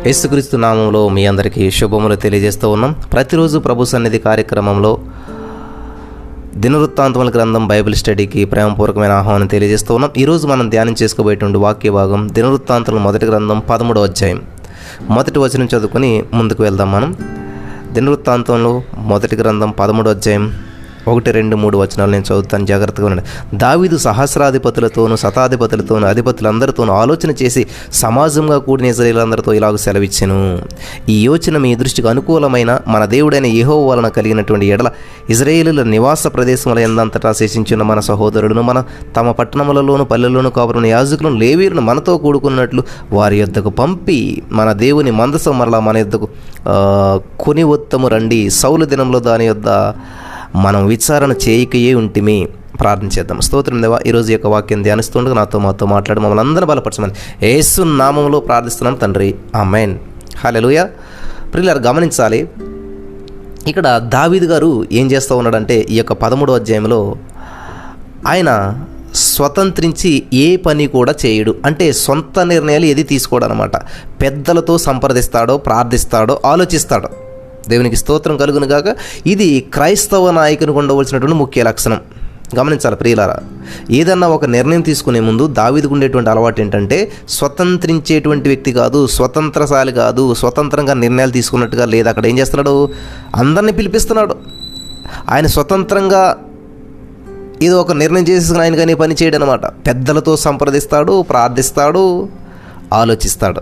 యేసుక్రీస్తు నామంలో మీ అందరికీ శుభములు తెలియజేస్తూ ఉన్నాం. ప్రతిరోజు ప్రభు సన్నిధి కార్యక్రమంలో దినవృత్తాంతముల గ్రంథం బైబిల్ స్టడీకి ప్రేమపూర్వకమైన ఆహ్వానం తెలియజేస్తూ ఉన్నాం. ఈరోజు మనం ధ్యానం చేసుకోబోయేటువంటి వాక్య భాగం దినవృత్తాంతముల మొదటి గ్రంథం 11వ అధ్యాయం మొదటి వచనం చదువుకుని ముందుకు వెళ్దాం. మనం దినవృత్తాంతంలో మొదటి గ్రంథం 11వ అధ్యాయం 1, 2, 3 వచనాలు నేను చదువుతాను, జాగ్రత్తగా ఉండండి. దావీదు సహస్రాధిపతులతోనూ శతాధిపతులతోనూ అధిపతులందరితోనూ ఆలోచన చేసి సమాజంగా కూడిన ఇశ్రాయేలులందరితో ఇలాగ సెలవిచ్చెను. ఈ యోచన మీ దృష్టికి అనుకూలమైన మన దేవుడైన యెహోవా వలన కలిగినటువంటి ఎడల ఇశ్రాయేలుల నివాస ప్రదేశముల యందంతటా శేషించిన మన సహోదరులను మన తమ పట్టణములలోను పల్లెల్లోను కాపురున్న యాజకులను లేవీయులను మనతో కూడుకున్నట్లు వారి యొద్దకు పంపి మన దేవుని మందసం మరలా మన యొద్దకు కొని వత్తము రండి. సౌలు దినంలో దాని యొద్ద మనం విచారణ చేయకయే ఉంటిమి. ప్రార్థన చేద్దాం. స్తోత్రం దేవా, ఈరోజు యొక్క వాక్యం ధ్యానిస్తుండగా మాతో మాట్లాడి మమ్మల్ని అందరూ బలపరచమని యేసు నామములో ప్రార్థిస్తున్నాం తండ్రి, ఆమేన్. హల్లెలూయా. ప్రియులారా, గమనించాలి, ఇక్కడ దావీదు గారు ఏం చేస్తూ ఉన్నాడంటే ఈ యొక్క 13వ అధ్యాయంలో ఆయన స్వతంత్రించి ఏ పని కూడా చేయడు. అంటే సొంత నిర్ణయాలు ఏది తీసుకోడు అనమాట. పెద్దలతో సంప్రదిస్తాడో, ప్రార్థిస్తాడో, ఆలోచిస్తాడో. దేవునికి స్తోత్రం కలుగును గాక. ఇది క్రైస్తవ నాయకునికి ఉండవలసినటువంటి ముఖ్య లక్షణం. గమనించాలి ప్రియులారా, ఏదన్నా ఒక నిర్ణయం తీసుకునే ముందు దావీదుకు ఉండేటువంటి అలవాటు ఏంటంటే స్వతంత్రించేటువంటి వ్యక్తి కాదు, స్వతంత్రశాలి కాదు, స్వతంత్రంగా నిర్ణయాలు తీసుకున్నట్టుగా లేదు. అక్కడ ఏం చేస్తున్నాడు? అందరినీ పిలిపిస్తున్నాడు. ఆయన స్వతంత్రంగా ఏదో ఒక నిర్ణయం చేసేసుకుని ఆయన కానీ పని చేయడం అనమాట. పెద్దలతో సంప్రదిస్తాడు, ప్రార్థిస్తాడు, ఆలోచిస్తాడు.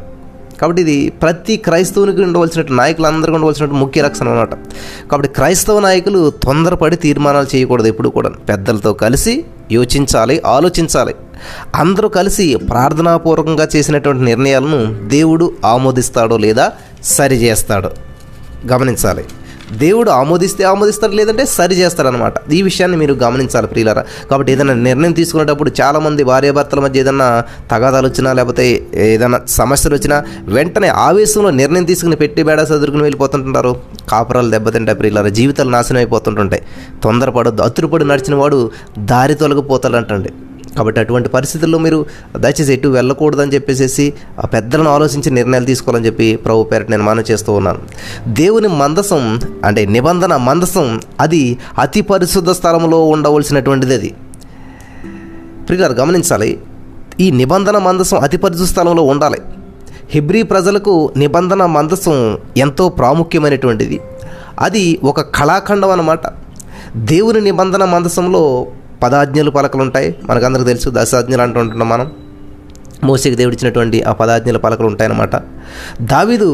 కాబట్టి ఇది ప్రతి క్రైస్తవునికి ఉండవలసినట్టు, నాయకులందరికీ ఉండవలసినట్టు ముఖ్య లక్షణం అన్నమాట. కాబట్టి క్రైస్తవ నాయకులు తొందరపడి తీర్మానాలు చేయకూడదు. ఎప్పుడు కూడా పెద్దలతో కలిసి యోచించాలి, ఆలోచించాలి. అందరూ కలిసి ప్రార్థనాపూర్వకంగా చేసినటువంటి నిర్ణయాలను దేవుడు ఆమోదిస్తాడో లేదా సరిచేస్తాడో గమనించాలి. దేవుడు ఆమోదిస్తాడు, లేదంటే సరి చేస్తాడనమాట. ఈ విషయాన్ని మీరు గమనించాలి ప్రియులారా. కాబట్టి ఏదైనా నిర్ణయం తీసుకునేటప్పుడు చాలామంది భార్యాభర్తల మధ్య ఏదైనా తగాదాలు వచ్చినా, లేకపోతే ఏదైనా సమస్యలు వచ్చినా వెంటనే ఆవేశంలో నిర్ణయం తీసుకుని పెట్టి బేడా చదువుకుని వెళ్ళిపోతుంటారు. కాపురాలు దెబ్బతింటాయి ప్రియులారా, జీవితాలు నాశనం అయిపోతుంటుంటాయి. తొందరపడొద్దు. అతురుపడి నడిచిన వాడు దారి తొలగిపోతాడంటండి. కాబట్టి అటువంటి పరిస్థితుల్లో మీరు దయచేసి ఎటు వెళ్ళకూడదని చెప్పేసి ఆ పెద్దలను ఆలోచించి నిర్ణయాలు తీసుకోవాలని చెప్పి ప్రభు పేరట నేను మనవి చేస్తూ ఉన్నాను. దేవుని మందసం అంటే నిబంధన మందసం అది అతి పరిశుద్ధ స్థలంలో ఉండవలసినటువంటిది. అది ప్రియులారా గమనించాలి, ఈ నిబంధన మందసం అతి పరిశుద్ధ స్థలంలో ఉండాలి. హెబ్రీ ప్రజలకు నిబంధన మందసం ఎంతో ప్రాముఖ్యమైనటువంటిది. అది ఒక కళాఖండం అన్నమాట. దేవుని నిబంధన మందసంలో 10 ఆజ్ఞలు పలకలు ఉంటాయి. మనకందరికీ తెలుసు, 10 ఆజ్ఞలు అంటుంటున్నాం మనం. మోషేకి దేవుడు ఇచ్చినటువంటి ఆ 10 ఆజ్ఞల పలకలు ఉంటాయన్నమాట. దావీదు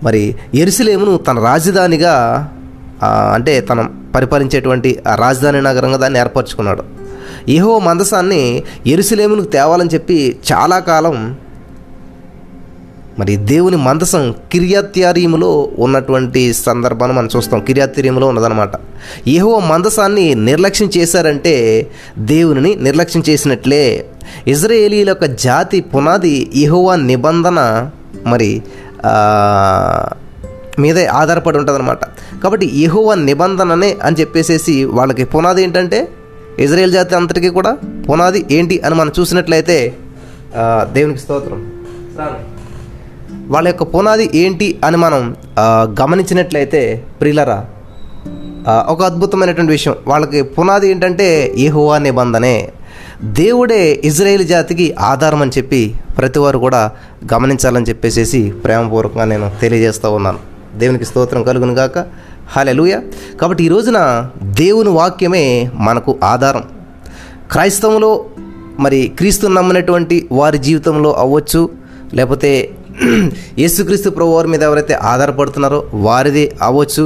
మరి యెరూషలేమును తన రాజధానిగా అంటే తన పరిపాలించేటువంటి ఆ రాజధాని నగరంగా దాన్ని ఏర్పరచుకున్నాడు. యెహోవా మందసాన్ని యెరూషలేమును తేవాలని చెప్పి చాలా కాలం మరి దేవుని మందసం కిర్యత్యారీములో ఉన్నటువంటి సందర్భాన్ని మనం చూస్తాం. కిర్యత్యారీములో ఉన్నదనమాట. యెహోవా మందసాన్ని నిర్లక్ష్యం చేశారంటే దేవునిని నిర్లక్ష్యం చేసినట్లే. ఇశ్రాయేలీయుల యొక్క జాతి పునాది యెహోవా నిబంధన మరి మీదే ఆధారపడి ఉంటుందన్నమాట. కాబట్టి యెహోవా నిబంధననే అని చెప్పేసి వాళ్ళకి పునాది ఏంటంటే, ఇశ్రాయేల్ జాతి అంతటికీ కూడా పునాది ఏంటి అని మనం చూసినట్లయితే దేవునికి స్తోత్రం, వాళ్ళ యొక్క పునాది ఏంటి అని మనం గమనించినట్లయితే ప్రియులరా, ఒక అద్భుతమైనటువంటి విషయం. వాళ్ళకి పునాది ఏంటంటే యెహోవా నిబంధనే. దేవుడే ఇశ్రాయేలు జాతికి ఆధారం అని చెప్పి ప్రతి వారు కూడా గమనించాలని చెప్పేసి ప్రేమపూర్వకంగా నేను తెలియజేస్తూ ఉన్నాను. దేవునికి స్తోత్రం కలుగును గాక. హల్లెలూయా. కాబట్టి ఈ రోజున దేవుని వాక్యమే మనకు ఆధారం. క్రైస్తవంలో మరి క్రీస్తుని నమ్మినటువంటి వారి జీవితంలో అవ్వచ్చు, లేకపోతే యేసుక్రీస్తు ప్రభు వారి మీద ఎవరైతే ఆధారపడుతున్నారో వారిది అవ్వచ్చు,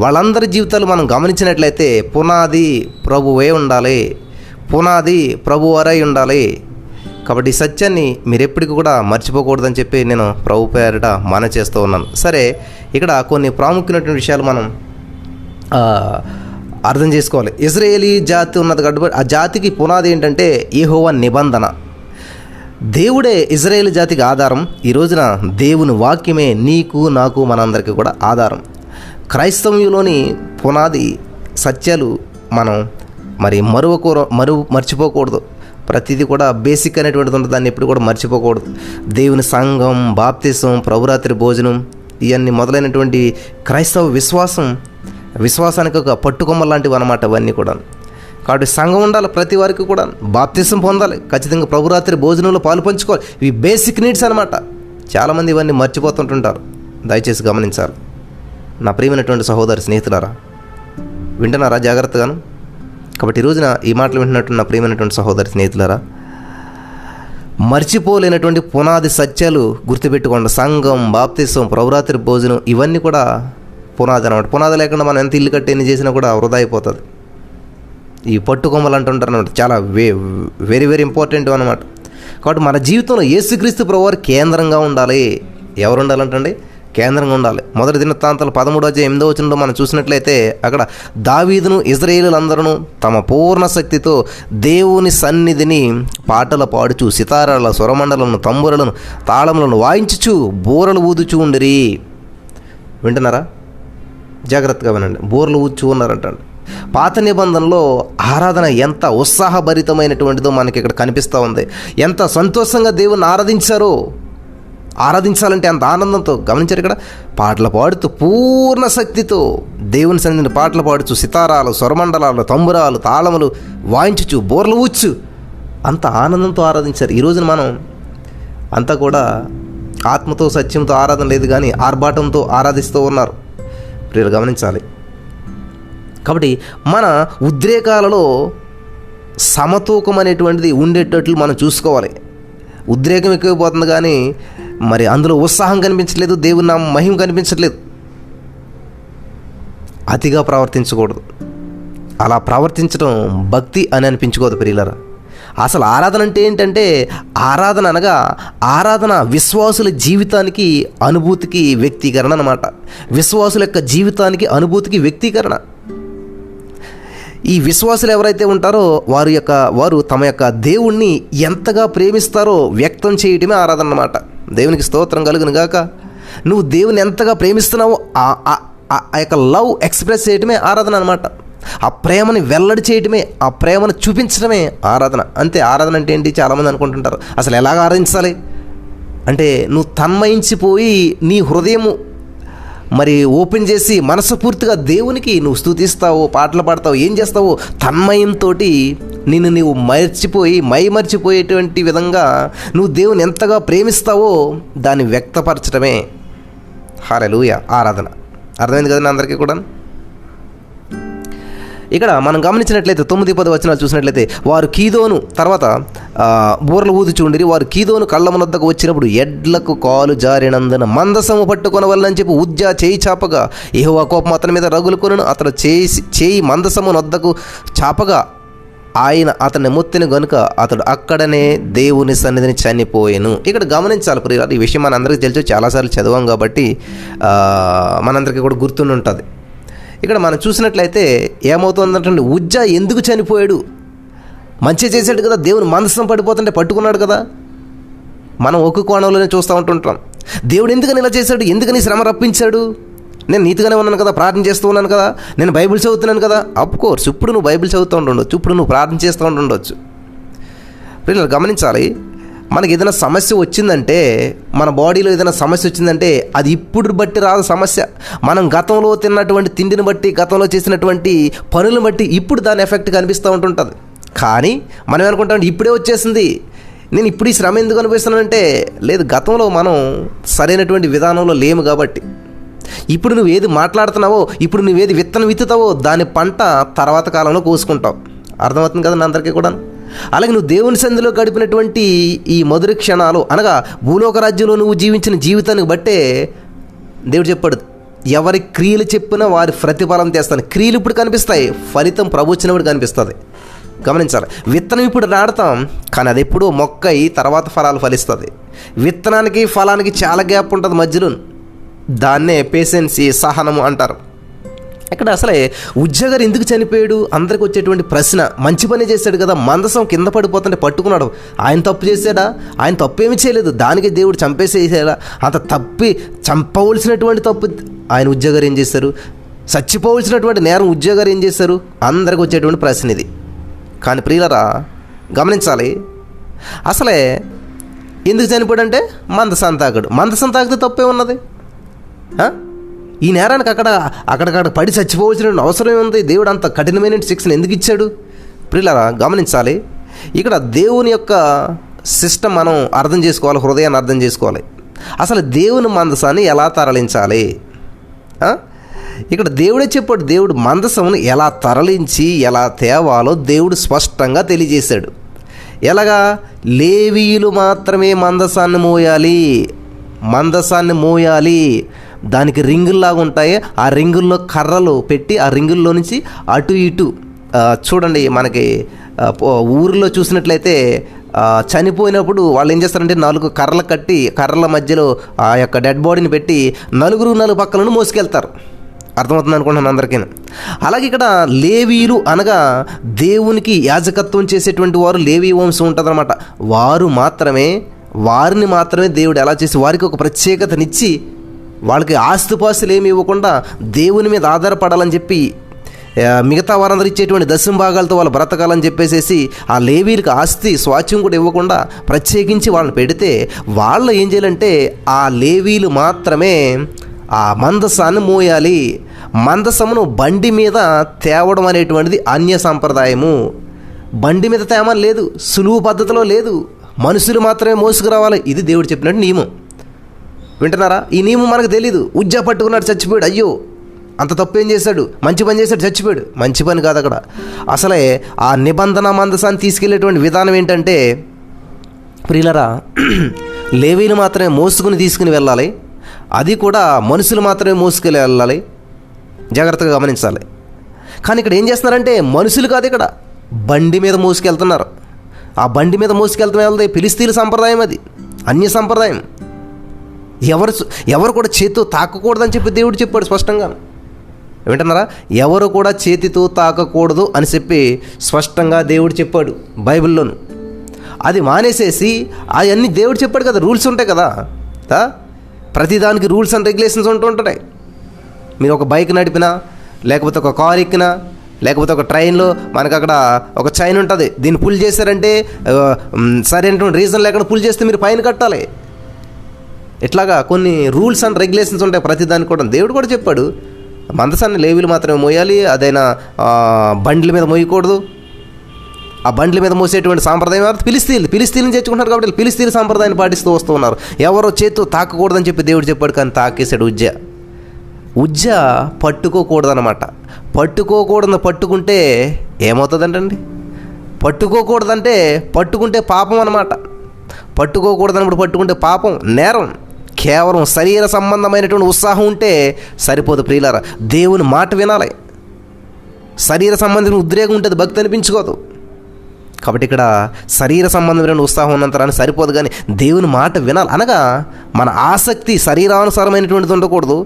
వాళ్ళందరి జీవితాలు మనం గమనించినట్లయితే పునాది ప్రభువే ఉండాలి, పునాది ప్రభువారై ఉండాలి. కాబట్టి ఈ సత్యాన్ని మీరు ఎప్పటికీ కూడా మర్చిపోకూడదని చెప్పి నేను ప్రభు పేరిట మనవి చేస్తూ ఉన్నాను. సరే, ఇక్కడ కొన్ని ప్రాముఖ్యమైనటువంటి విషయాలు మనం అర్థం చేసుకోవాలి. ఇశ్రాయేలీ జాతి ఉన్నది కాబట్టి ఆ జాతికి పునాది ఏంటంటే యెహోవా నిబంధన. దేవుడే ఇశ్రాయేలు జాతికి ఆధారం. ఈ రోజున దేవుని వాక్యమే నీకు, నాకు, మనందరికీ కూడా ఆధారం. క్రైస్తవ్యంలోని పునాది సత్యాలు మనం మరి మర్చిపోకూడదు. ప్రతిదీ కూడా బేసిక్ అనేటువంటిది ఉంటుంది, దాన్ని ఎప్పుడు కూడా మర్చిపోకూడదు. దేవుని సంఘం, బాప్తిసం, ప్రభురాత్రి భోజనం, ఇవన్నీ మొదలైనటువంటి క్రైస్తవ విశ్వాసానికి ఒక పట్టుకొమ్మ లాంటివి అన్నమాట ఇవన్నీ కూడా. కాబట్టి సంఘం ఉండాలి, ప్రతి వారికి కూడా బాప్తిసం పొందాలి, ఖచ్చితంగా ప్రభురాత్రి భోజనంలో పాలు పంచుకోవాలి. ఇవి బేసిక్ నీడ్స్ అనమాట. చాలామంది ఇవన్నీ మర్చిపోతుంటుంటారు, దయచేసి గమనించాలి. నా ప్రియమైనటువంటి సహోదరి స్నేహితులారా, వింటున్నారా జాగ్రత్తగాను? కాబట్టి ఈ రోజున ఈ మాటలు వింటున్నట్టు నా ప్రియమైనటువంటి సహోదరి స్నేహితులారా, మర్చిపోలేనటువంటి పునాది సత్యాలు గుర్తుపెట్టుకోండి. సంఘం, బాప్తిసం, ప్రభురాత్రి భోజనం ఇవన్నీ కూడా పునాది అనమాట. పునాది లేకుండా మనం ఎంత ఇల్లు కట్టి ఎన్ని చేసినా కూడా వృధా అయిపోతుంది. ఈ పట్టుకొమ్మలు అంటుంటారు అనమాట, చాలా వెరీ వెరీ ఇంపార్టెంట్ అనమాట. కాబట్టి మన జీవితంలో యేసుక్రీస్తు ప్రభువారు కేంద్రంగా ఉండాలి. ఎవరు ఉండాలంటండి? కేంద్రంగా ఉండాలి. మొదటి దినవృత్తాంతాలు 13:8 మనం చూసినట్లయితే అక్కడ దావీదును ఇశ్రాయేలీయులందరూ తమ పూర్ణ శక్తితో దేవుని సన్నిధిని పాటలు పాడుచు, సితారాల, స్వరమండలను, తంబురలను, తాళములను వాయించుచు, బూరలు ఊదుచూ ఉండిరి. వింటున్నారా? జాగ్రత్తగా వినండి. బూరలు ఊదుచూ ఉన్నారంటండి. పాత నిబంధనలో ఆరాధన ఎంత ఉత్సాహభరితమైనటువంటిదో మనకి ఇక్కడ కనిపిస్తూ ఉంది. ఎంత సంతోషంగా దేవుని ఆరాధించారో. ఆరాధించాలంటే అంత ఆనందంతో, గమనించారు ఇక్కడ, పాటలు పాడుతూ పూర్ణ శక్తితో దేవుని సన్నిధిని పాటలు పాడుచు, సితారాలు, స్వరమండలాలు, తంబురాలు, తాళములు వాయించుచు, బోర్లు ఊచ్చు, అంత ఆనందంతో ఆరాధించారు. ఈ రోజున మనం అంతా కూడా ఆత్మతో సత్యంతో ఆరాధన లేదు, కానీ ఆర్భాటంతో ఆరాధిస్తూ ఉన్నారు. ప్రియులు గమనించాలి. కాబట్టి మన ఉద్రేకాలలో సమతూకం అనేటువంటిది ఉండేటట్లు మనం చూసుకోవాలి. ఉద్రేకం ఎక్కువైపోతుంది, కానీ మరి అందులో ఉత్సాహం కనిపించట్లేదు, దేవుని నామ మహిమ కనిపించట్లేదు. అతిగా ప్రవర్తించకూడదు. అలా ప్రవర్తించడం భక్తి అని అనిపించుకోదు ప్రియులారా. అసలు ఆరాధన అంటే ఏంటంటే, ఆరాధన అనగా ఆరాధన విశ్వాసుల జీవితానికి, అనుభూతికి వ్యక్తీకరణ అన్నమాట. విశ్వాసుల యొక్క జీవితానికి, అనుభూతికి వ్యక్తీకరణ. ఈ విశ్వాసులు ఎవరైతే ఉంటారో వారు తమ యొక్క దేవుణ్ణి ఎంతగా ప్రేమిస్తారో వ్యక్తం చేయడమే ఆరాధన అన్నమాట. దేవునికి స్తోత్రం కలుగును గాక. నువ్వు దేవుని ఎంతగా ప్రేమిస్తున్నావో ఆ యొక్క లవ్ ఎక్స్ప్రెస్ చేయడమే ఆరాధన అనమాట. ఆ ప్రేమని వెల్లడి చేయడమే, ఆ ప్రేమను చూపించడమే ఆరాధన. అంతే. ఆరాధన అంటే ఏంటి? చాలామంది అనుకుంటుంటారు, అసలు ఎలాగ ఆరాధించాలి అంటే, నువ్వు తన్మయించిపోయి నీ హృదయము మరి ఓపెన్ చేసి మనస్ఫూర్తిగా దేవునికి నువ్వు స్తుతిస్తావు, పాటలు పాడతావు, ఏం చేస్తావు? తన్మయంతో నిన్ను నీవు మైమర్చిపోయేటువంటి విధంగా నువ్వు దేవుని ఎంతగా ప్రేమిస్తావో దాన్ని వ్యక్తపరచడమే హల్లెలూయా ఆరాధన. అర్థమైంది కదండి అందరికీ కూడా? ఇక్కడ మనం గమనించినట్లయితే 9-10 చూసినట్లయితే, వారు కీదోను తర్వాత బూరలు ఊదుచుండిరి. వారు కీదోను కళ్ళమునొద్దకు వచ్చినప్పుడు ఎడ్లకు కాలు జారినందున మందసము పట్టుకొనవలనని చెప్పి ఉజ్జా చేయి చాపగా యెహోవా కోపం అతని మీద రగులుకొనెను. అతడు చేయి మందసము నొద్దకు చాపగా ఆయన అతన్ని మొత్తిన గనుక అతడు అక్కడనే దేవుని సన్నిధిని చనిపోయెను. ఇక్కడ గమనించాలి ప్రియులారా, ఈ విషయం మనందరికీ తెలుసు, చాలాసార్లు చదివాం కాబట్టి మనందరికీ కూడా గుర్తుండి ఉంటుంది. ఇక్కడ మనం చూసినట్లయితే ఏమవుతుందంటే, ఉజ్జా ఎందుకు చనిపోయాడు? మంచి చేశాడు కదా, దేవుని మనసం పడిపోతుంటే పట్టుకున్నాడు కదా. మనం ఒక కోణంలోనే చూస్తూ ఉంటుంటాం. దేవుడు ఎందుకని ఇలా చేశాడు? ఎందుకని శ్రమ రప్పించాడు? నేను నీతిగానే ఉన్నాను కదా, ప్రార్థన చేస్తూ ఉన్నాను కదా, నేను బైబిల్ చదువుతున్నాను కదా. అఫ్కోర్స్ ఇప్పుడు నువ్వు బైబిల్ చదువుతూ ఉండొచ్చు, ఇప్పుడు నువ్వు ప్రార్థన చేస్తూ ఉండొచ్చు. పిల్లలు గమనించాలి, మనకి ఏదైనా సమస్య వచ్చిందంటే, మన బాడీలో ఏదైనా సమస్య వచ్చిందంటే అది ఇప్పుడు బట్టి రాదు సమస్య. మనం గతంలో తిన్నటువంటి తిండిని బట్టి, గతంలో చేసినటువంటి పనులను బట్టి ఇప్పుడు దాని ఎఫెక్ట్ కనిపిస్తూ ఉంటుంటుంది. కానీ మనం ఏమనుకుంటాం, ఇప్పుడే వచ్చేసింది, నేను ఇప్పుడు ఈ శ్రమ ఎందుకు అనిపిస్తున్నానంటే, లేదు, గతంలో మనం సరైనటువంటి విధానంలో లేము కాబట్టి. ఇప్పుడు నువ్వు ఏది మాట్లాడుతున్నావో, ఇప్పుడు నువ్వు ఏది విత్తనం విత్తుతావో దాని పంట తర్వాత కాలంలో కోసుకుంటావు. అర్థమవుతుంది కదా అందరికీ కూడా? అలాగే నువ్వు దేవుని సన్నిధిలో గడిపినటువంటి ఈ మధుర క్షణాలు, అనగా భూలోక రాజ్యంలో నువ్వు జీవించిన జీవితానికి బట్టే దేవుడు చెప్పాడు, ఎవరి క్రియలు చెప్పినా వారి ప్రతిఫలం చేస్తాను. క్రియలు ఇప్పుడు కనిపిస్తాయి, ఫలితం ప్రభు వచ్చినప్పుడు కనిపిస్తుంది. గమనించాలి, విత్తనం ఇప్పుడు నాడతాం, కానీ అది ఎప్పుడూ మొక్క అయి తర్వాత ఫలాలు ఫలిస్తుంది. విత్తనానికి ఫలానికి చాలా గ్యాప్ ఉంటుంది మధ్యలో. దాన్నే పేషెన్సీ, సహనము అంటారు. ఇక్కడ అసలే ఉజ్జా గారు ఎందుకు చనిపోయాడు? అందరికి వచ్చేటువంటి ప్రశ్న. మంచి పని చేశాడు కదా, మందసం కింద పడిపోతుంటే పట్టుకున్నాడు. ఆయన తప్పు చేశాడా? ఆయన తప్పు ఏమి చేయలేదు, దానికి దేవుడు చంపేసేసాడా? అంత చంపవలసినటువంటి తప్పు ఆయన ఉజ్జా గారు ఏం చేశారు? చచ్చిపోవలసినటువంటి నేరం ఉజ్జా గారు ఏం చేశారు? అందరికి వచ్చేటువంటి ప్రశ్న ఇది. కానీ ప్రియులరా, గమనించాలి. అసలే ఎందుకు చనిపోయాడంటే మందసం తాగాడు. మందసం తాగితే తప్పే ఉన్నది? ఈ నేరానికి అక్కడక్కడ పడి చచ్చిపోవలసిన అవసరం ఉంది. దేవుడు అంత కఠినమైన శిక్షను ఎందుకు ఇచ్చాడు? ప్రియులారా గమనించాలి. ఇక్కడ దేవుని యొక్క సిస్టమ్ మనం అర్థం చేసుకోవాలి, హృదయాన్ని అర్థం చేసుకోవాలి. అసలు దేవుని మందసాన్ని ఎలా తరలించాలి? ఇక్కడ దేవుడే చెప్పాడు. దేవుడు మందసమును ఎలా తరలించి ఎలా తేవాలో దేవుడు స్పష్టంగా తెలియజేశాడు. ఎలాగా? లేవీయులు మాత్రమే మందసాన్ని మోయాలి. దానికి రింగుల్లాగా ఉంటాయి. ఆ రింగుల్లో కర్రలు పెట్టి ఆ రింగుల్లో నుంచి అటు ఇటు చూడండి, మనకి ఊరిలో చూసినట్లయితే చనిపోయినప్పుడు వాళ్ళు ఏం చేస్తారంటే 4 కర్రలు కట్టి కర్రల మధ్యలో ఆ యొక్క డెడ్ బాడీని పెట్టి 4 పక్కలను మోసుకెళ్తారు. అర్థమవుతుంది అనుకుంటున్నాను అందరికీ. అలాగే ఇక్కడ లేవీయులు అనగా దేవునికి యాజకత్వం చేసేటువంటి వారు లేవీ వంశం ఉంటుందన్నమాట. వారిని మాత్రమే దేవుడు ఎలా చేసి వారికి ఒక ప్రత్యేకతనిచ్చి వాళ్ళకి ఆస్తిపాస్తులు ఏమి ఇవ్వకుండా దేవుని మీద ఆధారపడాలని చెప్పి మిగతా వారందరూ ఇచ్చేటువంటి దశమ భాగాలతో వాళ్ళు బ్రతకాలని చెప్పేసి ఆ లేవీలకు ఆస్తి స్వాచ్యం కూడా ఇవ్వకుండా ప్రత్యేకించి వాళ్ళని పెడితే వాళ్ళు ఏం చేయాలంటే ఆ లేవీలు మాత్రమే ఆ మందసాన్ని మోయాలి. మందసమును బండి మీద తేవడం అనేటువంటిది అన్య సంప్రదాయము. బండి మీద తేమని లేదు, సులువు పద్ధతిలో లేదు, మనుషులు మాత్రమే మోసుకురావాలి. ఇది దేవుడు చెప్పినట్టు నియమం. వింటున్నారా? ఈ నియమం మనకు తెలీదు. ఉజ్జా పట్టుకున్నాడు, చచ్చిపోయాడు. అయ్యో అంత తప్పేం చేశాడు? మంచి పని చేశాడు, చచ్చిపోయాడు. మంచి పని కాదు అక్కడ. అసలే ఆ నిబంధన మందసాన్ని తీసుకెళ్లేటువంటి విధానం ఏంటంటే, ప్రియులరా, లేవీలు మాత్రమే మోసుకుని తీసుకుని వెళ్ళాలి. అది కూడా మనుషులు మాత్రమే మోసుకెళ్ళి వెళ్ళాలి. జాగ్రత్తగా గమనించాలి. కానీ ఇక్కడ ఏం చేస్తున్నారంటే మనుషులు కాదు, ఇక్కడ బండి మీద మోసుకెళ్తున్నారు. ఆ బండి మీద మోసుకెళ్తే ఫిలిస్తీన్ల సంప్రదాయం, అది అన్య సంప్రదాయం. ఎవరు కూడా చేతితో తాకకూడదని చెప్పి దేవుడు చెప్పాడు స్పష్టంగా. వింటున్నారా? ఎవరు కూడా చేతితో తాకకూడదు అని చెప్పి స్పష్టంగా దేవుడు చెప్పాడు బైబిల్లోను. అది మానేసేసి అవన్నీ దేవుడు చెప్పాడు కదా, రూల్స్ ఉంటాయి కదా. ప్రతిదానికి రూల్స్ అండ్ రెగ్యులేషన్స్ ఉంటుంటాయి. మీరు ఒక బైక్ నడిపినా, లేకపోతే ఒక కార్ ఎక్కినా, లేకపోతే ఒక ట్రైన్లో మనకు అక్కడ ఒక చైన్ ఉంటుంది. దీన్ని పుల్ చేశారంటే సరైనటువంటి రీజన్ లేకుండా పుల్ చేస్తే మీరు ఫైన్ కట్టాలి. ఇట్లాగా కొన్ని రూల్స్ అండ్ రెగ్యులేషన్స్ ఉంటాయి ప్రతిదానికి కూడా. దేవుడు కూడా చెప్పాడు మందసాన్ని లేవీలు మాత్రమే మోయాలి. అదైనా బండ్ల మీద మోయకూడదు. ఆ బండ్ల మీద మోసేటువంటి సాంప్రదాయం ఫిలిస్తీన్లు తెచ్చుకుంటారు కాబట్టి ఫిలిస్తీన్ సాంప్రదాయాన్ని పాటిస్తూ వస్తూ ఉన్నారు. ఎవరో చేతితో తాకకూడదని చెప్పి దేవుడు చెప్పాడు, కానీ తాకేశాడు. ఉజ్జ పట్టుకోకూడదన్నమాట. పట్టుకుంటే ఏమవుతుందంటండి? పట్టుకోకూడదంటే పట్టుకుంటే పాపం అన్నమాట. పట్టుకోకూడదన్నప్పుడు పట్టుకుంటే పాపం, నేరం. కేవలం శరీర సంబంధమైనటువంటి ఉత్సాహం ఉంటే సరిపోదు ప్రియులారా. దేవుని మాట వినాలి. శరీర సంబంధించిన ఉద్రేకం ఉంటుంది, భక్తి అనిపించుకోదు. కాబట్టి ఇక్కడ శరీర సంబంధమైన ఉత్సాహం ఉన్నంతరాన్ని సరిపోదు, కానీ దేవుని మాట వినాలి. అనగా మన ఆసక్తి శరీరానుసారమైనటువంటిది ఉండకూడదు.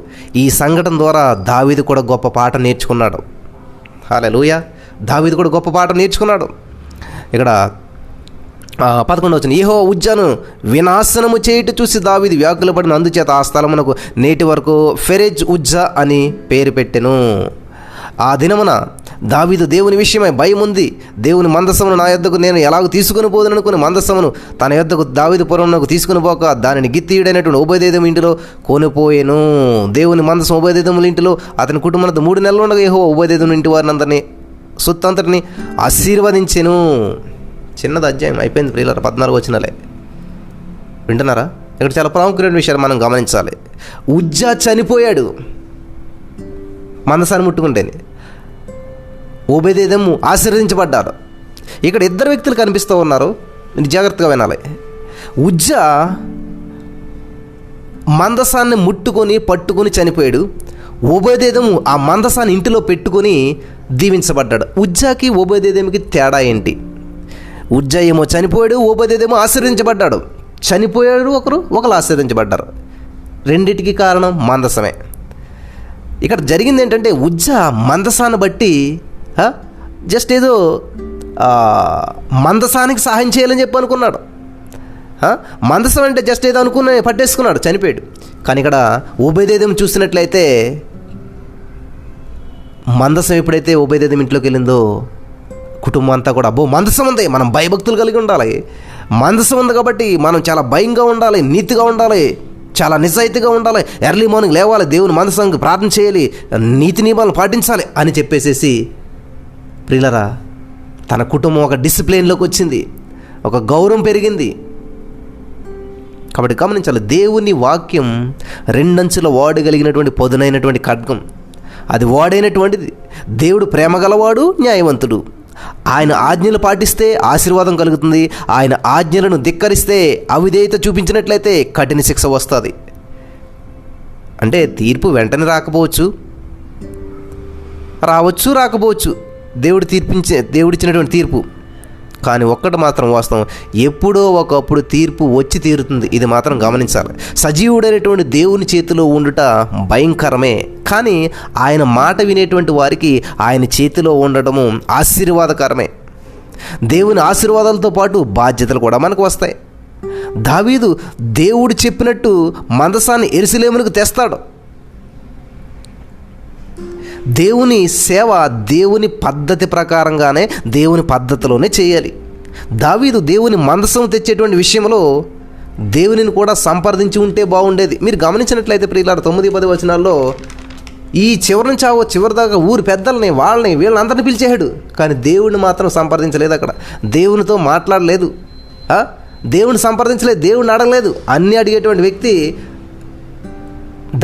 ఈ సంఘటన ద్వారా దావీదు కూడా గొప్ప పాఠం నేర్చుకున్నాడు. హల్లెలూయా! దావీదు కూడా గొప్ప పాఠం నేర్చుకున్నాడు. ఇక్కడ 11వ వచనం, యెహోవా ఉజ్జాను వినాశనము చేయుట చూసి దావీదు వ్యాకులపడిన, అందుచేత ఆ స్థలమునకు నేటి వరకు ఫెరెజ్ ఉజ్జా అని పేరు పెట్టెను. ఆ దినమున దావీదు దేవుని విషయమై భయం ఉంది. దేవుని మందసమును నా యొద్దకు నేను ఎలాగో తీసుకుని పోదుననుకుని మందసమును తన యొద్దకు దావీదు పురమునకు తీసుకుని పోక దానిని గిత్తీయుడైనటువంటి ఓబేదెదోము ఇంటిలో కొనిపోయెను. దేవుని మందసం ఓబేదెదోముల ఇంటిలో అతని కుటుంబంతో 3 నెలలు ఉండగా యెహోవా ఓబేదెదోము ఇంటి వారిని అందరినీ సొత్తంతటిని ఆశీర్వదించెను. చిన్నది అధ్యాయం అయిపోయింది ప్రియులారా, 14 వచనాలే. వింటున్నారా? ఇక్కడ చాలా ప్రాముఖ్యమైన విషయాలు మనం గమనించాలి. ఉజ్జా చనిపోయాడు మందసాన్ని ముట్టుకుంటేనే. ఓబేదెదోము ఆశీర్వదించబడ్డారు. ఇక్కడ 2 వ్యక్తులు కనిపిస్తూ ఉన్నారు, మీరు జాగ్రత్తగా వినాలి. ఉజ్జా మందసాన్ని పట్టుకొని చనిపోయాడు. ఓబేదెదోము ఆ మందసాన్ని ఇంటిలో పెట్టుకొని దీవించబడ్డాడు. ఉజ్జాకి ఓబేదెదోముకి తేడా ఏంటి? ఉజ్జా ఏమో చనిపోయాడు, ఓబేదెదోము ఆశీర్వదించబడ్డాడు. చనిపోయాడు ఒకరు ఆశీర్వదించబడ్డారు. రెండిటికి కారణం మందసమే. ఇక్కడ జరిగింది ఏంటంటే ఉజ్జా మందసాన్ని బట్టి జస్ట్ ఏదో మందసానికి సహాయం చేయాలని చెప్పి అనుకున్నాడు. మందసం అంటే జస్ట్ ఏదో అనుకుని పట్టేసుకున్నాడు, చనిపోయాడు. కానీ ఇక్కడ ఓబేదెదోము చూసినట్లయితే మందసం ఎప్పుడైతే ఓబేదెదోము ఇంట్లోకి వెళ్ళిందో కుటుంబం అంతా కూడా అబ్బో మందసం ఉంది, మనం భయభక్తులు కలిగి ఉండాలి, మందసం ఉంది కాబట్టి మనం చాలా భయంగా ఉండాలి, నీతిగా ఉండాలి, చాలా నిజాయితీగా ఉండాలి, ఎర్లీ మార్నింగ్ లేవాలి, దేవుని మందసంకి ప్రార్థన చేయాలి, నీతి నియమాలను పాటించాలి అని చెప్పేసేసి ప్రియులరా తన కుటుంబం ఒక డిసిప్లిన్లోకి వచ్చింది, ఒక గౌరవం పెరిగింది. కాబట్టి గమనించాలి, దేవుని వాక్యం రెండంచుల వాడగలిగినటువంటి పదునైనటువంటి ఖడ్గం. అది వాడైనటువంటిది. దేవుడు ప్రేమగలవాడు, న్యాయవంతుడు. ఆయన ఆజ్ఞలు పాటిస్తే ఆశీర్వాదం కలుగుతుంది. ఆయన ఆజ్ఞలను ధిక్కరిస్తే, అవిధేయత చూపించినట్లయితే కఠిన శిక్ష వస్తుంది. అంటే తీర్పు వెంటనే రావచ్చు రాకపోవచ్చు, దేవుడిచ్చినటువంటి తీర్పు. కానీ ఒక్కటి మాత్రం వాస్తవం, ఎప్పుడో ఒకప్పుడు తీర్పు వచ్చి తీరుతుంది. ఇది మాత్రం గమనించాలి. సజీవుడైనటువంటి దేవుని చేతిలో ఉండుట భయంకరమే, కానీ ఆయన మాట వినేటువంటి వారికి ఆయన చేతిలో ఉండటము ఆశీర్వాదకరమే. దేవుని ఆశీర్వాదాలతో పాటు బాధ్యతలు కూడా మనకు వస్తాయి. దావీదు దేవుడు చెప్పినట్టు మందసాన్ని యెరూషలేమునకు తెస్తాడు. దేవుని సేవ దేవుని పద్ధతి ప్రకారంగానే, దేవుని పద్ధతిలోనే చేయాలి. దావీదు దేవుని మందసం తెచ్చేటువంటి విషయంలో దేవునిని కూడా సంప్రదించి ఉంటే బాగుండేది. మీరు గమనించినట్లయితే ప్రియులారా 9-10 వచనాల్లో ఈ చివరి నుంచి చివరి దాకా ఊరి పెద్దల్ని వీళ్ళని అందరిని పిలిచేశాడు, కానీ దేవుడిని మాత్రం సంప్రదించలేదు. అక్కడ దేవునితో మాట్లాడలేదు, దేవుని సంప్రదించలేదు, దేవుడిని అడగలేదు. అన్నీ అడిగేటువంటి వ్యక్తి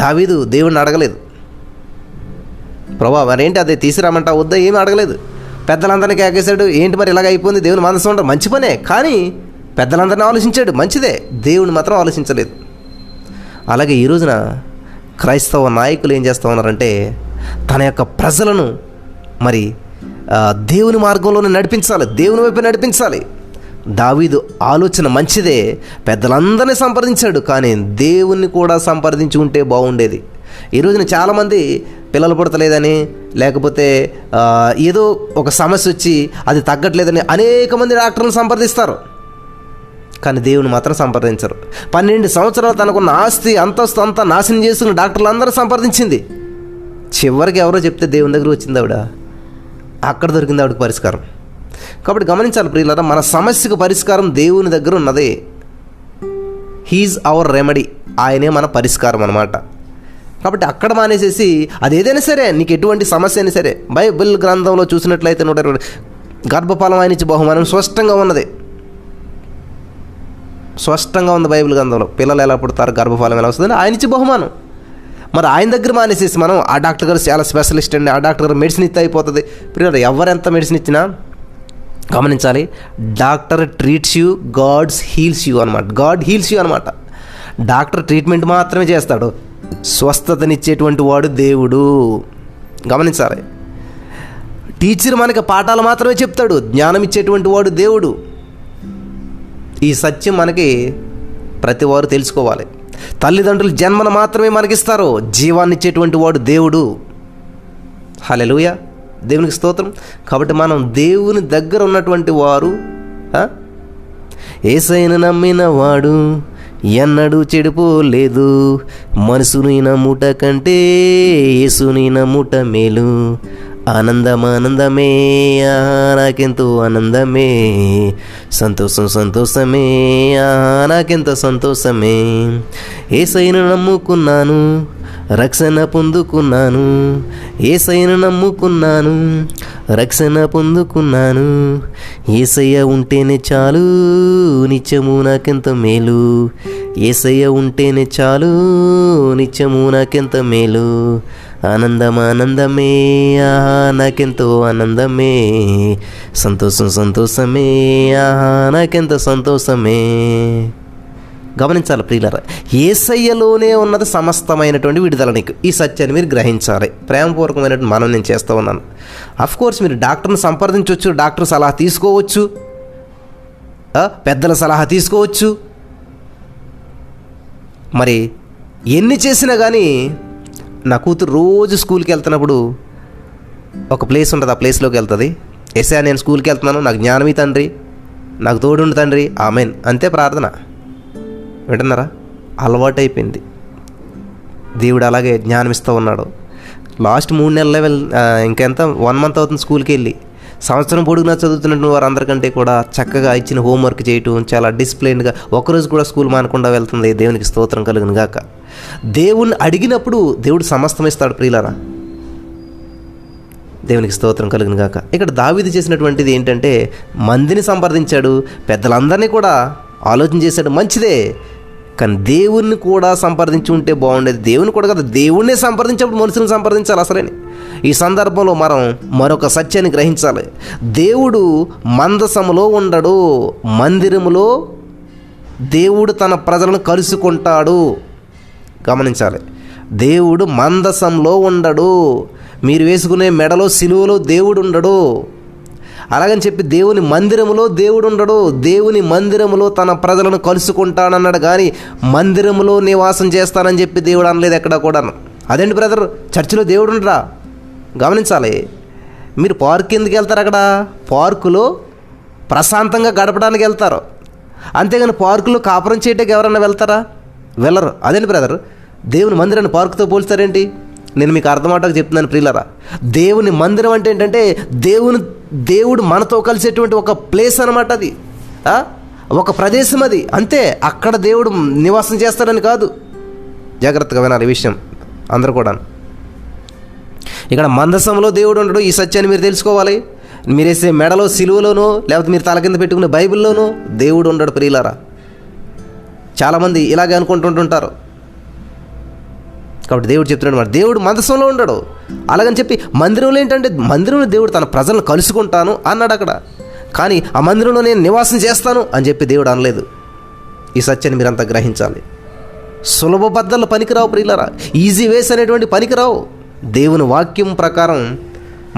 దావీదు దేవుడిని అడగలేదు. ప్రభా మరేంటి అదే తీసుకురామంటా వద్దా, ఏమీ అడగలేదు. పెద్దలందరినీ కేకేశాడు, ఏంటి మరి ఇలాగ అయిపోయింది, దేవుని మనసు ఉండడం మంచి పనే, కానీ పెద్దలందరినీ ఆలోచించాడు, మంచిదే, దేవుని మాత్రం ఆలోచించలేదు. అలాగే ఈ రోజున క్రైస్తవ నాయకులు ఏం చేస్తూ ఉన్నారంటే తన యొక్క ప్రజలను మరి దేవుని మార్గంలోనే నడిపించాలి, దేవుని వైపు నడిపించాలి. దావీదు ఆలోచన మంచిదే, పెద్దలందరినీ సంప్రదించాడు, కానీ దేవుణ్ణి కూడా సంప్రదించి ఉంటే బాగుండేది. ఈ రోజున చాలామంది పిల్లలు పుడతలేదని, లేకపోతే ఏదో ఒక సమస్య వచ్చి అది తగ్గట్లేదని అనేక మంది డాక్టర్లను సంప్రదిస్తారు, కానీ దేవుని మాత్రం సంప్రదించరు. 12 సంవత్సరాలు తనకున్న ఆస్తి అంతస్తు అంతా నాశనం చేసుకున్న డాక్టర్లు అందరూ సంప్రదించింది. చివరికి ఎవరో చెప్తే దేవుని దగ్గర వచ్చింది ఆవిడ, అక్కడ దొరికింది ఆవిడకి పరిష్కారం. కాబట్టి గమనించాలి ప్రియులారా, మన సమస్యకు పరిష్కారం దేవుని దగ్గర ఉన్నది. హీజ్ అవర్ రెమెడీ, ఆయనే మన పరిష్కారం అన్నమాట. కాబట్టి అక్కడ మానేసేసి అది ఏదైనా సరే, నీకు ఎటువంటి సమస్య అయినా సరే, బైబిల్ గ్రంథంలో చూసినట్లయితే 120 గర్భఫలం ఆయన ఇచ్చి బహుమానం స్పష్టంగా ఉంది. బైబిల్ గ్రంథంలో పిల్లలు ఎలా పుడతారు, గర్భఫలం ఎలా వస్తుందని ఆయన ఇచ్చి బహుమానం. మరి ఆయన దగ్గర మానేసేసి మనం ఆ డాక్టర్ గారు చాలా స్పెషలిస్ట్ అండి, ఆ డాక్టర్ గారు మెడిసిన్ ఇస్తే అయిపోతుంది. ప్రియులారా, ఎవరెంత మెడిసిన్ ఇచ్చినా గమనించాలి, doctor treats you, God heels you అనమాట. డాక్టర్ ట్రీట్మెంట్ మాత్రమే చేస్తాడు, స్వస్థతనిచ్చేటువంటి వాడు దేవుడు. గమనించాలి, టీచర్ మనకి పాఠాలు మాత్రమే చెప్తాడు, జ్ఞానం ఇచ్చేటువంటి వాడు దేవుడు. ఈ సత్యం మనకి ప్రతి వారు తెలుసుకోవాలి. తల్లిదండ్రులు జన్మను మాత్రమే మనకిస్తారు, జీవాన్ని ఇచ్చేటువంటి వాడు దేవుడు. హల్లెలూయా, దేవునికి స్తోత్రం. కాబట్టి మనం దేవుని దగ్గర ఉన్నటువంటి వారు, యేసయ్యను నమ్మిన వాడు ఎన్నడూ చెడిపోలేదు, మనసుని నమ్ముట కంటే యేసుని నమ్ముట మేలు. ఆనందమే నాకెంతో ఆనందమే, సంతోషమే నాకెంతో సంతోషమే. యేసయ్యను నమ్ముకున్నాను, రక్షణ పొందుకున్నాను, యేసయ్యను నమ్ముకున్నాను, రక్షణ పొందుకున్నాను. యేసయ్య ఉంటేనే చాలు, నిత్యము నాకెంత మేలు. యేసయ్య ఉంటేనే చాలు, నిత్యము నాకెంత మేలు. ఆనందమే నాకెంతో ఆనందమే, సంతోషమే నాకెంత సంతోషమే. గమనించాలి ప్రియులారా, యేసయ్యలోనే ఉన్నది సమస్తమైనటువంటి విడుదల. నీకు ఈ సత్యాన్ని మీరు గ్రహించాలి. ప్రేమపూర్వకమైనటువంటి మనం నేను చేస్తూ ఉన్నాను. అఫ్కోర్స్ మీరు డాక్టర్ని సంప్రదించవచ్చు, డాక్టర్ సలహా తీసుకోవచ్చు, పెద్దల సలహా తీసుకోవచ్చు. మరి ఎన్ని చేసినా కానీ నా కూతురు రోజు స్కూల్కి వెళ్తున్నప్పుడు ఒక ప్లేస్ ఉంటుంది, ఆ ప్లేస్లోకి వెళ్తుంది. ఎస్ఐ నేను స్కూల్కి వెళ్తున్నాను, నాకు జ్ఞానమి తండ్రి, నాకు తోడుండు తండ్రి, ఆమెన్, అంతే ప్రార్థన. వింటున్నారా? అలవాటైపోయింది. దేవుడు అలాగే జ్ఞానం ఇస్తూ ఉన్నాడు. లాస్ట్ 3 నెలల ఇంకెంత 1 మంత్ అవుతుంది స్కూల్కి వెళ్ళి. సంవత్సరం పొడుగునా చదువుతున్న వారందరికంటే కూడా చక్కగా ఇచ్చిన హోంవర్క్ చేయటం, చాలా డిసిప్లైన్గా ఒకరోజు కూడా స్కూల్ మానకుండా వెళ్తుంది. దేవునికి స్తోత్రం కలుగును గాక. దేవుణ్ణి అడిగినప్పుడు దేవుడు సమస్తం ఇస్తాడు ప్రియులారా. దేవునికి స్తోత్రం కలుగును గాక. ఇక్కడ దావీదు చేసినటువంటిది ఏంటంటే మందిని సంప్రదించాడు, పెద్దలందరినీ కూడా ఆలోచన చేశాడు, మంచిదే. కానీ దేవుణ్ణి కూడా సంప్రదించి ఉంటే బాగుండేది. దేవుని కూడా కదా, దేవుణ్ణే సంప్రదించినప్పుడు మనుషులను సంప్రదించాలి. అసలేని ఈ సందర్భంలో మనం మరొక సత్యాన్ని గ్రహించాలి. దేవుడు మందసములో ఉండడు, మందిరములో దేవుడు తన ప్రజలను కలుసుకుంటాడు. గమనించాలి, దేవుడు మందసంలో ఉండడు. మీరు వేసుకునే మెడలో సిలువలో దేవుడు ఉండడు. అలాగని చెప్పి దేవుని మందిరములో దేవుడు ఉండడు. దేవుని మందిరములో తన ప్రజలను కలుసుకుంటానన్నాడు కానీ మందిరములో నివాసం చేస్తానని చెప్పి దేవుడు అనలేదు ఎక్కడ కూడా. అదేంటి బ్రదర్, చర్చిలో దేవుడు ఉండరా? గమనించాలి, మీరు పార్క్ ఎందుకు వెళ్తారు? అక్కడ పార్కులో ప్రశాంతంగా గడపడానికి వెళ్తారు, అంతేగాని పార్కులో కాపురం చేయటానికి ఎవరన్నా వెళ్తారా? వెళ్ళరు. అదేంటి బ్రదర్, దేవుని మందిరాన్ని పార్కుతో పోల్స్తారేంటి? నేను మీకు అర్థమవటానికి చెప్తున్నాను ప్రియులారా. దేవుని మందిరం అంటే ఏంటంటే దేవుడు మనతో కలిసేటువంటి ఒక ప్లేస్ అనమాట. అది ఒక ప్రదేశం, అది అంతే. అక్కడ దేవుడు నివాసం చేస్తాడని కాదు. జాగ్రత్తగా వినాలి ఈ విషయం అందరూ కూడా. ఇక్కడ మందసంలో దేవుడు ఉండడు. ఈ సత్యాన్ని మీరు తెలుసుకోవాలి. మీరు వేసే మెడలో సిలువలోనో లేకపోతే మీరు తల కింద పెట్టుకునే బైబిల్లోనో దేవుడు ఉండడు ప్రియులారా. చాలామంది ఇలాగే అనుకుంటుంటుంటారు. కాబట్టి దేవుడు చెప్తున్నాడు మరి దేవుడు మందసంలో ఉండడు. అలాగని చెప్పి మందిరంలో ఏంటంటే మందిరంలో దేవుడు తన ప్రజలను కలుసుకుంటాను అన్నాడు అక్కడ. కానీ ఆ మందిరంలో నేను నివాసం చేస్తాను అని చెప్పి దేవుడు అనలేదు. ఈ సత్యాన్ని మీరంతా గ్రహించాలి. సులభ బద్దలు పనికిరావు ప్రియులారా, ఈజీ వేస్ అనేటువంటి పనికిరావు. దేవుని వాక్యం ప్రకారం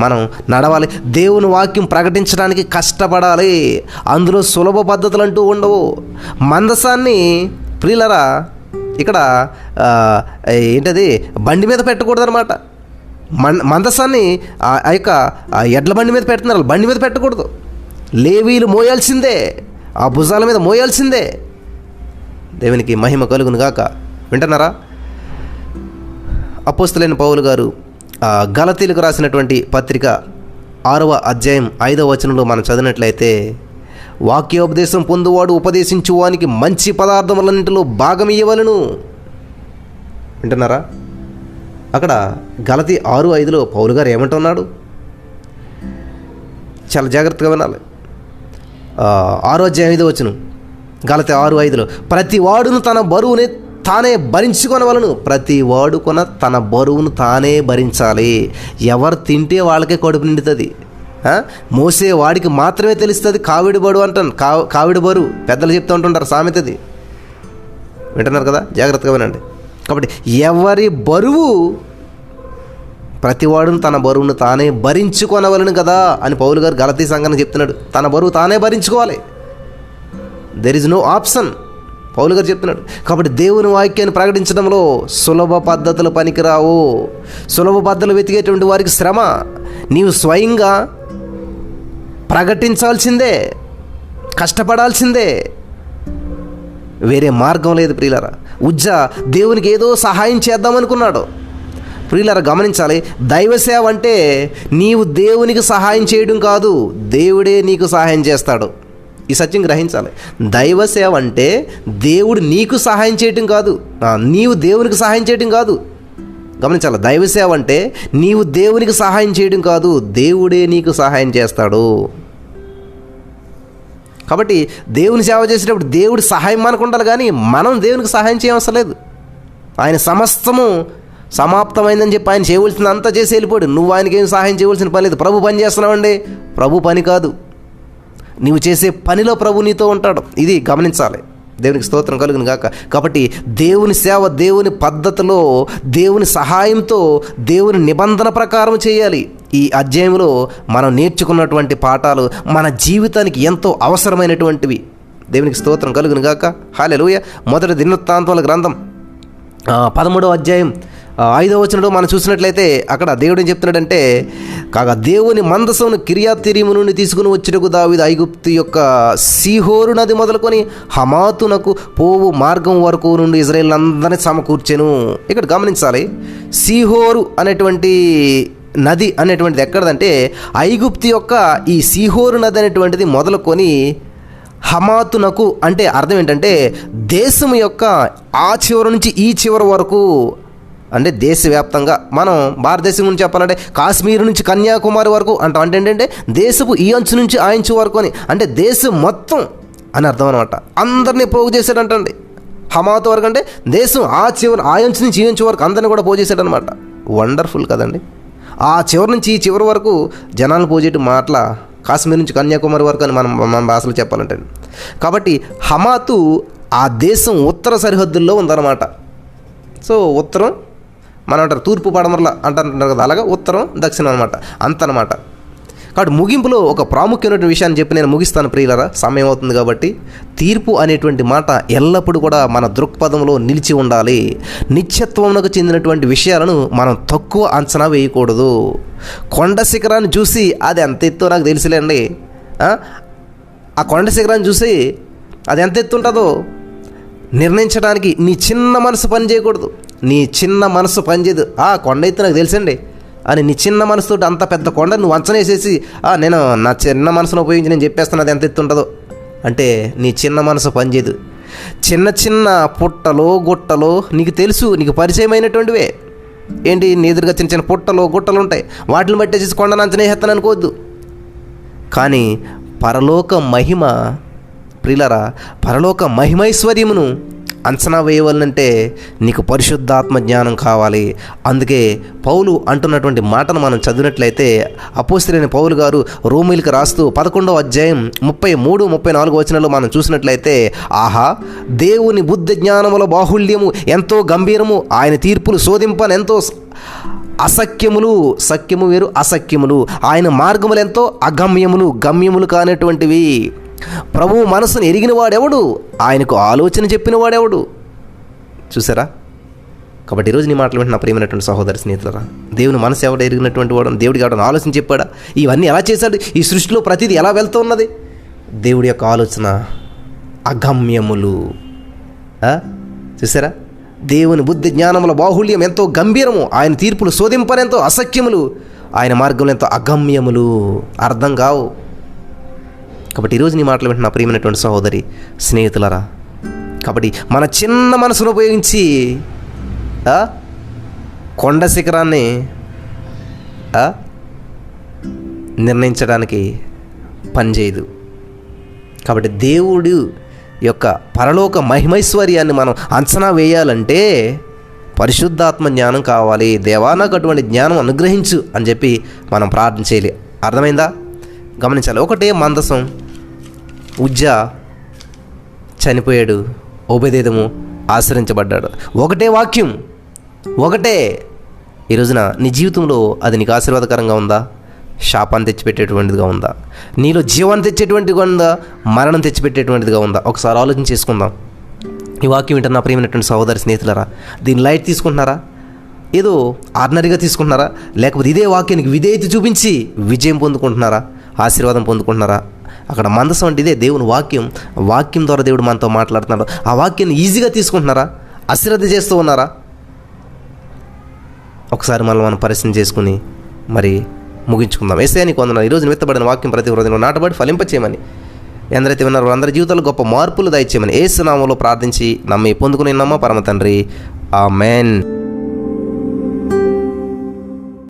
మనం నడవాలి. దేవుని వాక్యం ప్రకటించడానికి కష్టపడాలి. అందులో సులభ పద్ధతులు అంటూ ఉండవు. మందసాన్ని ప్రియులారా ఇక్కడ ఏంటది బండి మీద పెట్టకూడదు అనమాట. మందసాన్ని ఆ యొక్క ఎడ్ల బండి మీద పెడుతున్నారు, బండి మీద పెట్టకూడదు. లేవీలు మోయాల్సిందే, ఆ భుజాల మీద మోయాల్సిందే. దేవునికి మహిమ కలుగును గాక. వింటున్నారా? అపోస్తలుడైన పౌలు గారు గలతీలకు రాసినటువంటి పత్రిక 6వ అధ్యాయం 5వ వచనంలో మనం చదివినట్లయితే, వాక్యోపదేశం పొందువాడు ఉపదేశించువానికి మంచి పదార్థములన్నింటిలో భాగం ఇయ్యవలెను. వింటున్నారా? అక్కడ గలతీ 6:5లో పౌలు గారు ఏమంటున్నాడు? చాలా జాగ్రత్తగా వినాలి. 6వ అధ్యాయం 5వ వచనం, గలతీ 6:5లో, ప్రతి వాడును తన బరువుని తానే భరించుకొనవలను. ప్రతి వాడు తన బరువును తానే భరించాలి. ఎవరు తింటే వాళ్ళకే కడుపు నిండుతుంది. మోసే వాడికి మాత్రమే తెలుస్తుంది కావిడి బరువు అంటాను. కావిడి బరువు పెద్దలు చెప్తూ ఉంటుంటారు, సామెతది. వింటున్నారు కదా? జాగ్రత్తగా వినండి. కాబట్టి ఎవరి బరువు ప్రతివాడును తన బరువును తానే భరించుకొనవలను కదా అని పౌలు గారు గలతీ సంఘానికి చెప్తున్నాడు. తన బరువు తానే భరించుకోవాలి. దెర్ ఇస్ నో ఆప్షన్, పౌలు గారు చెప్తున్నాడు. కాబట్టి దేవుని వాక్యాన్ని ప్రకటించడంలో సులభ పద్ధతులు పనికిరావు. సులభ పద్ధతులు వెతికేటువంటి వారికి శ్రమ. నీవు స్వయంగా ప్రకటించాల్సిందే, కష్టపడాల్సిందే, వేరే మార్గం లేదు ప్రియులారా. ఉజ్జా దేవునికి ఏదో సహాయం చేద్దామనుకున్నాడు. ప్రియులారా గమనించాలి, దైవ సేవ అంటే నీవు దేవునికి సహాయం చేయడం కాదు, దేవుడే నీకు సహాయం చేస్తాడు. ఈ సత్యం గ్రహించాలి. దైవ సేవ అంటే దేవుడు నీకు సహాయం చేయటం కాదు, నీవు దేవునికి సహాయం చేయటం కాదు. గమనించాలి, దైవ సేవ అంటే నీవు దేవునికి సహాయం చేయడం కాదు, దేవుడే నీకు సహాయం చేస్తాడు. కాబట్టి దేవుని సేవ చేసేటప్పుడు దేవుడి సహాయం మనకు ఉండాలి, కానీ మనం దేవునికి సహాయం చేయవసరం లేదు. ఆయన సమస్తము సమాప్తమైందని చెప్పి ఆయన చేయవలసింది అంతా చేసి వెళ్ళిపోయాడు. నువ్వు ఆయనకేం సహాయం చేయవలసిన పని లేదు. ప్రభు పని చేస్తున్నావండి, ప్రభు పని కాదు, నీవు చేసే పనిలో ప్రభు నీతో ఉంటాడు. ఇది గమనించాలి. దేవునికి స్తోత్రం కలుగును గాక. కాబట్టి దేవుని సేవ దేవుని పద్ధతిలో, దేవుని సహాయంతో, దేవుని నిబంధన ప్రకారం చేయాలి. ఈ అధ్యాయంలో మనం నేర్చుకున్నటువంటి పాఠాలు మన జీవితానికి ఎంతో అవసరమైనటువంటివి. దేవునికి స్తోత్రం కలుగును గాక. హల్లెలూయా. మొదటి దినవృత్తాంతముల గ్రంథం 13వ అధ్యాయం 5వ వచనంలో మనం చూసినట్లయితే అక్కడ దేవుడు ఏం చెప్తున్నాడంటే, కాగా దేవుని మందసమును కిర్యతయీము నుండి తీసుకుని వచ్చుటకు దావీదు ఐగుప్తు యొక్క సీహోరు నది మొదలుకొని హమాతునకు పోవు మార్గం వరకు నుండి ఇజ్రాయేల్ అందరినీ సమకూర్చెను. ఇక్కడ గమనించాలి, సీహోరు అనేటువంటి నది అనేటువంటిది ఎక్కడదంటే ఐగుప్తు యొక్క ఈ సీహోరు నది అనేటువంటిది మొదలుకొని హమాతునకు, అంటే అర్థం ఏంటంటే దేశం యొక్క ఆ చివరి నుంచి ఈ చివరి వరకు, అంటే దేశవ్యాప్తంగా మనం భారతదేశం గురించి చెప్పాలంటే కాశ్మీర్ నుంచి కన్యాకుమారి వరకు అంటాం. అంటే ఏంటంటే దేశపు ఈ అంచు నుంచి ఆ అంచు వరకు అని, అంటే దేశం మొత్తం అని అర్థం అనమాట. అందరినీ పోగు చేశాడంటండి. హమాతు వరకు అంటే దేశం ఆ అంచు నుంచి ఈ అంచు వరకు అందరినీ కూడా పోగు చేశాడనమాట. వండర్ఫుల్ కదండి. ఆ చివరి నుంచి ఈ చివరి వరకు జనాలను పోగు చేయడం మాటల కాశ్మీర్ నుంచి కన్యాకుమారి వరకు అని మన భాషలో చెప్పాలంటే. కాబట్టి హమాతు ఆ దేశం ఉత్తర సరిహద్దుల్లో ఉందన్నమాట. సో ఉత్తరం మనం అంటారు తూర్పు పడమరల అంటారు కదా, అలాగా ఉత్తరం దక్షిణం అనమాట, అంతనమాట. కాబట్టి ముగింపులో ఒక ప్రాముఖ్యమైన విషయాన్ని చెప్పి నేను ముగిస్తాను ప్రియులరా, సమయం అవుతుంది కాబట్టి. తీర్పు అనేటువంటి మాట ఎల్లప్పుడూ కూడా మన దృక్పథంలో నిలిచి ఉండాలి. నిత్యత్వంకు చెందినటువంటి విషయాలను మనం తక్కువ అంచనా వేయకూడదు. కొండ శిఖరాన్ని చూసి అది ఎంత ఎత్తో నాకు తెలిసిలేండి, ఆ కొండ శిఖరాన్ని చూసి అది ఎంత ఎత్తు ఉంటుందో నిర్ణయించడానికి నీ చిన్న మనసు పని చేయకూడదు. నీ చిన్న మనసు పనిచేయదు. కొండ ఎత్తు నాకు తెలుసండి అని నీ చిన్న మనసుతో అంత పెద్ద కొండ నువ్వు అంచనేసేసి నేను నా చిన్న మనసును ఉపయోగించి నేను చెప్పేస్తాను అది ఎంత ఎత్తు ఉంటుందో అంటే నీ చిన్న మనసు పనిచేయదు. చిన్న చిన్న పుట్టలో గుట్టలో నీకు తెలుసు, నీకు పరిచయమైనటువంటివే. ఏంటి, నీ ఎదురుగా చిన్న చిన్న పుట్టలు గుట్టలు ఉంటాయి, వాటిని బట్టేసేసి కొండను అంచనేస్తాను అనుకోవద్దు. కానీ పరలోక మహిమ ప్రియులరా, పరలోక మహిమైశ్వర్యమును అంచనా వేయవాలంటే నీకు పరిశుద్ధాత్మ జ్ఞానం కావాలి. అందుకే పౌలు అంటున్నటువంటి మాటను మనం చదివినట్లయితే అపోస్తలుడైన పౌలు గారు రోమీయులకు రాస్తూ 11వ అధ్యాయం 33, 34 వచనాల్లో మనం చూసినట్లయితే, ఆహా దేవుని బుద్ధి జ్ఞానముల బాహుళ్యము ఎంతో గంభీరము, ఆయన తీర్పులు శోధింపని ఎంతో అసఖ్యములు, సఖ్యము వేరు అసఖ్యములు, ఆయన మార్గములు ఎంతో అగమ్యములు, గమ్యములు కానటువంటివి. ప్రభువు మనసును ఎరిగిన వాడెవడు, ఆయనకు ఆలోచన చెప్పిన వాడెవడు. చూసారా? కాబట్టి ఈరోజు నీ మాటలు వింటున్న ప్రియమైనటువంటి సహోదరి స్నేహితులరా, దేవుని మనసు ఎవడు ఎరిగినటువంటి వాడు, దేవుడికి ఎవడని ఆలోచన చెప్పాడా, ఇవన్నీ ఎలా చేశాడు, ఈ సృష్టిలో ప్రతిదీ ఎలా వెళ్తూ ఉన్నది, దేవుడి యొక్క ఆలోచన అగమ్యములు. చూసారా? దేవుని బుద్ధి జ్ఞానముల బాహుళ్యం ఎంతో గంభీరము, ఆయన తీర్పులు శోధింపనెంతో అసఖ్యములు, ఆయన మార్గంలో ఎంతో అగమ్యములు, అర్థం కావు. కాబట్టి ఈరోజు నీ మాటలు వింటున్న ప్రియమైనటువంటి సహోదరి స్నేహితులరా, కాబట్టి మన చిన్న మనసును ఉపయోగించి కొండ శిఖరాన్ని నిర్ణయించడానికి పనిచేయదు. కాబట్టి దేవుడు యొక్క పరలోక మహిమైశ్వర్యాన్ని మనం అంచనా వేయాలంటే పరిశుద్ధాత్మ జ్ఞానం కావాలి. దేవా నాకు అటువంటి జ్ఞానం అనుగ్రహించు అని చెప్పి మనం ప్రార్థన చేయాలి. అర్థమైందా? గమనించాలి. ఒకటే మందసం, ఉజ్జా చనిపోయాడు, ఓబేదేదము ఆశ్రయించబడ్డాడు. ఒకటే వాక్యం, ఒకటే. ఈ రోజున నీ జీవితంలో అది నీకు ఆశీర్వాదకరంగా ఉందా, శాపాన్ని తెచ్చిపెట్టేటువంటిదిగా ఉందా, నీలో జీవాన్ని తెచ్చేటువంటిదిగా ఉందా, మరణం తెచ్చిపెట్టేటువంటిదిగా ఉందా? ఒకసారి ఆలోచన చేసుకుందాం. ఈ వాక్యం వింటున్న ప్రియమైనటువంటి సహోదరి స్నేహితులరా, దీన్ని లైట్ తీసుకుంటున్నారా, ఏదో ఆర్డినరీగా తీసుకుంటున్నారా, లేకపోతే ఇదే వాక్యానికి విధేయత చూపించి విజయం పొందుకుంటున్నారా, ఆశీర్వాదం పొందుకుంటున్నారా? అక్కడ మందసం అంటే ఇదే దేవుని వాక్యం. వాక్యం ద్వారా దేవుడు మనతో మాట్లాడుతున్నాడు. ఆ వాక్యాన్ని ఈజీగా తీసుకుంటున్నారా, అశ్రద్ధ చేస్తూ ఉన్నారా? ఒకసారి మనం పరిశీలన చేసుకుని మరి ముగించుకుందాం. యేసయ్యా నీకు వందనాలు. ఈరోజు విత్తబడిన వాక్యం ప్రతి హృదయంలో నాటబడి ఫలింపచేయమని, ఎందరైతే విన్నారో అందరి జీవితాల్లో గొప్ప మార్పులు దయచేయమని యేసు నామములో ప్రార్థించి నమ్మి పొందుకుని నమ్మ పరమ తండ్రి, ఆమేన్.